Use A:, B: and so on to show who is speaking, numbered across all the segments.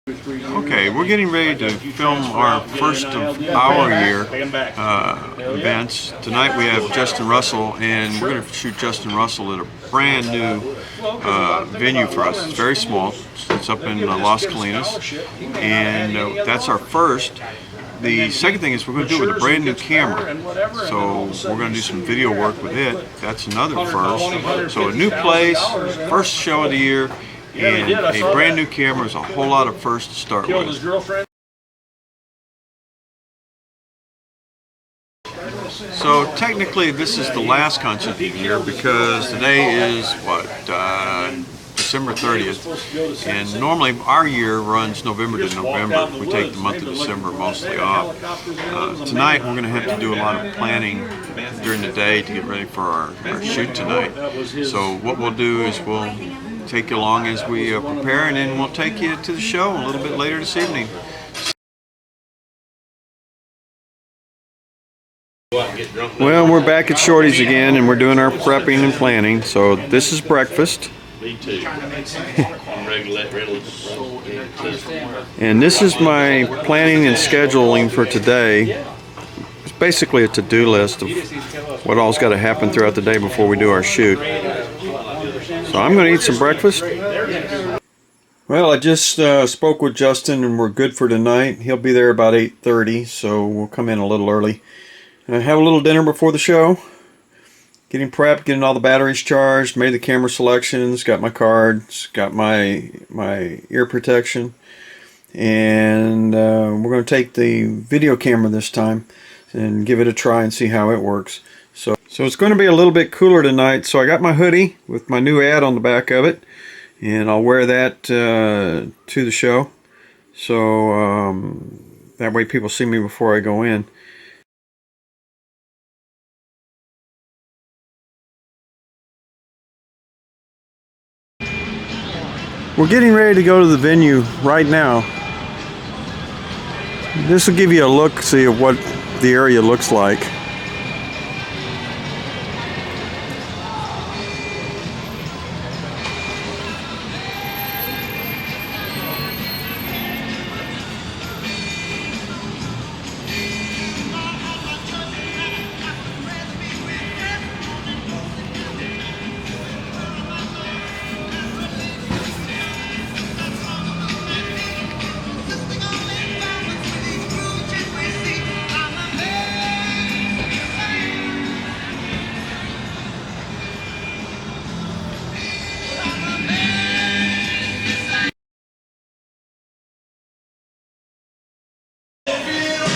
A: Okay, we're getting ready to film our first of our year events. Tonight we have Justin Russell, and we're going to shoot Justin Russell at a brand new venue for us. It's very small. It's up in Las Colinas, and that's our first. The second thing is we're going to do it with a brand new camera. So we're going to do some video work with it. That's another first. So a new place, first show of the year, and a brand new camera is a whole lot of firsts to start with. So technically this is the last concert of the year because today is what, December 30th, and normally our year runs November to November. We take the month of December mostly off. Tonight we're going to have to do a lot of planning during the day to get ready for our shoot tonight. So what we'll do is we'll take you along as we prepare, and then we'll take you to the show a little bit later this evening. Well, we're back at Shorty's again, and we're doing our prepping and planning. So this is breakfast. And this is my planning and scheduling for today. It's basically a to-do list of what all's got to happen throughout the day before we do our shoot. So I'm going to eat some breakfast. Well, I just spoke with Justin, and we're good for tonight. He'll be there about 8:30, so we'll come in a little early. Have a little dinner before the show. Getting prepped, getting all the batteries charged, made the camera selections, got my cards, got my ear protection, and we're going to take the video camera this time and give it a try and see how it works. So it's going to be a little bit cooler tonight, so I got my hoodie with my new ad on the back of it, and I'll wear that to the show, so that way people see me before I go in. We're getting ready to go to the venue right now. This will give you a look, see of what the area looks like.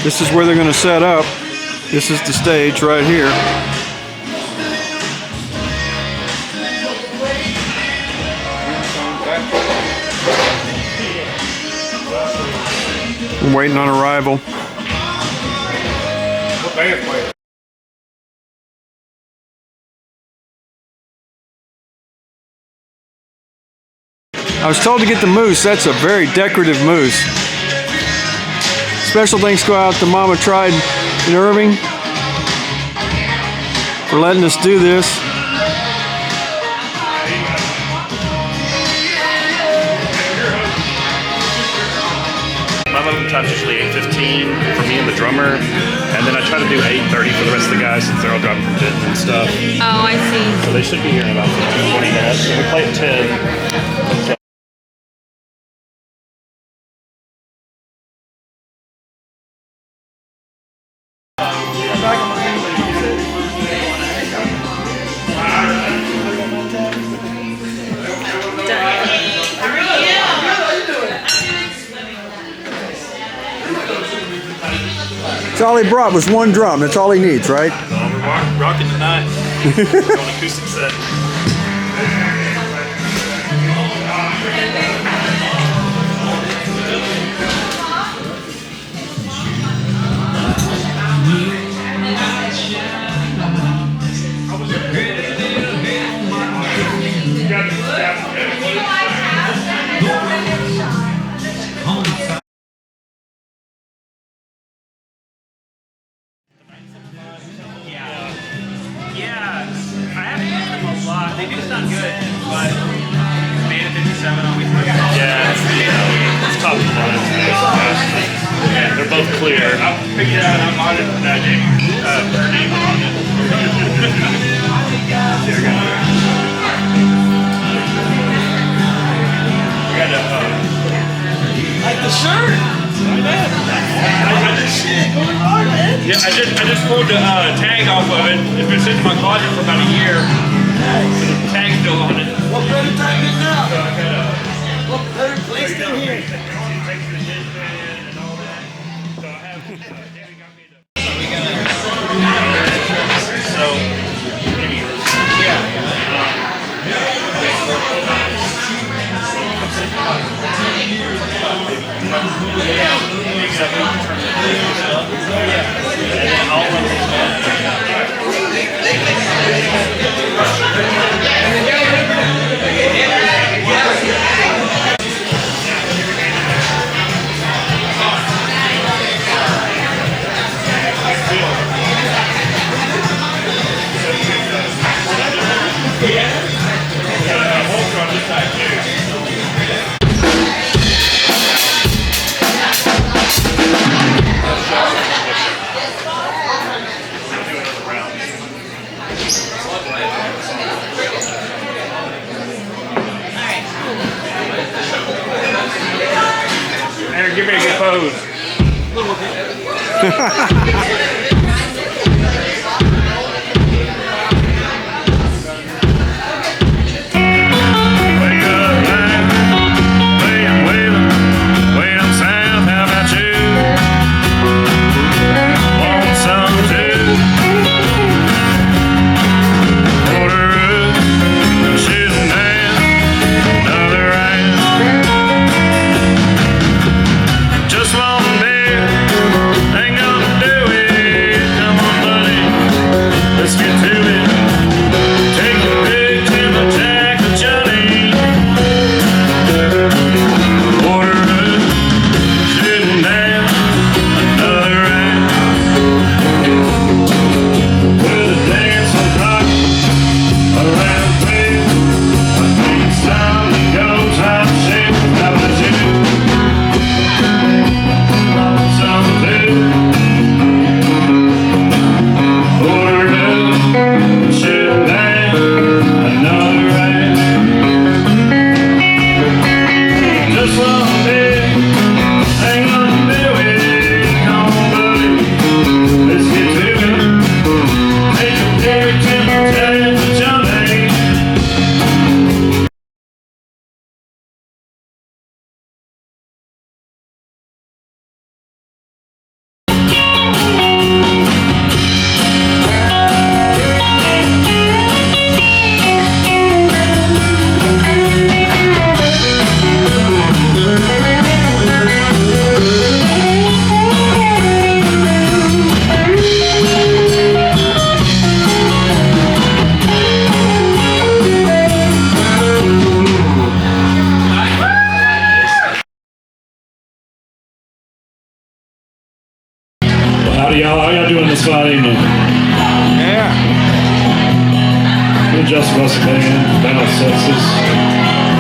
A: This is where they're going to set up. This is the stage right here. I'm waiting on arrival. I was told to get the moose. That's a very decorative moose. Special thanks go out to Mama Tried in Irving for letting us do this.
B: My loading time's usually 8:15 for me and the drummer, and then I try to do 8:30 for the rest of the guys since they're all driving from Denton and stuff.
C: Oh, I see.
B: So they should be here in about 15, 20 minutes. And we play at 10.
A: That's all he brought was one drum. That's all he needs, right?
B: We're rocking tonight. On acoustic set. Yeah, I haven't used them a lot. They do sound good, but Beta 57 always works. Yeah, it's top of the line. both clear. I'll pick it out. I'm on it. Her name on it.
C: Like the shirt.
D: Yeah, I just pulled the tag off of it. It's been sitting in my closet for about a year. The tag's still on it.
C: What better time is now? What better place than here?
D: Aaron, give me a good pose.
B: How y'all doing this fine evening?
A: Yeah.
B: We're just Russ Band, Dallas, Texas.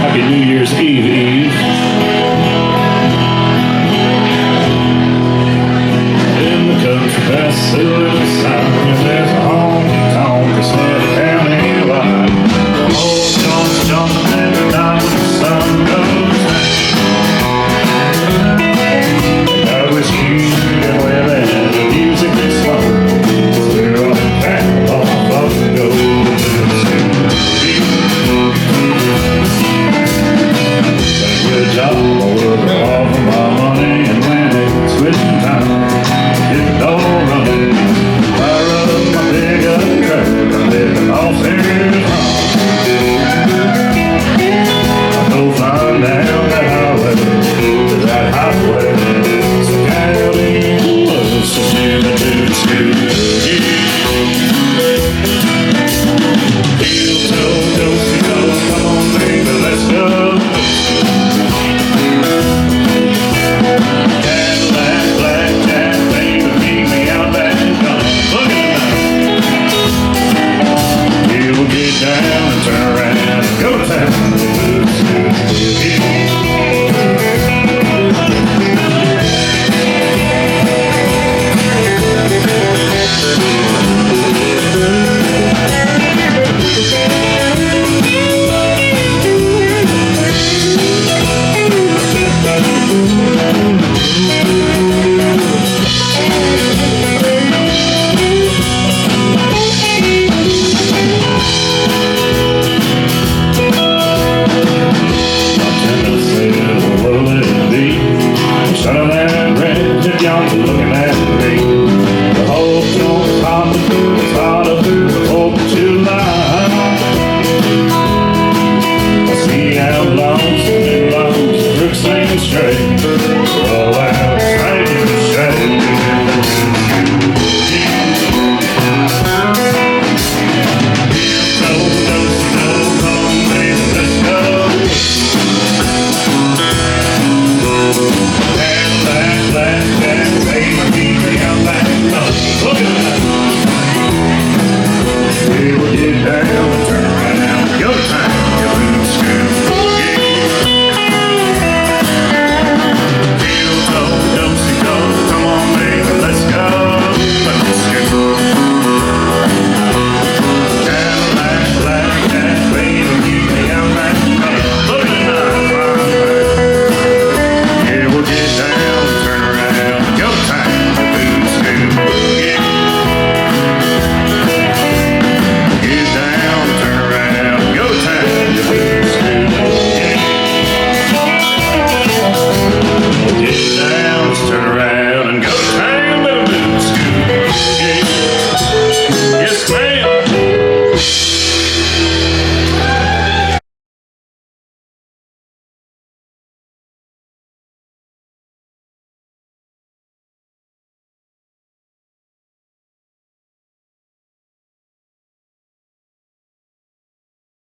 B: Happy New Year's Eve. In the country past the little sign, there's a honky-tonk that's never county wide. Old John's jumping every time when the sun goes down. I wish you could live in the music is slow. We're on the path off the go. Good job, I work all for my money, and when it's switching time, get the door running. Fire up my big up truck, I'm living off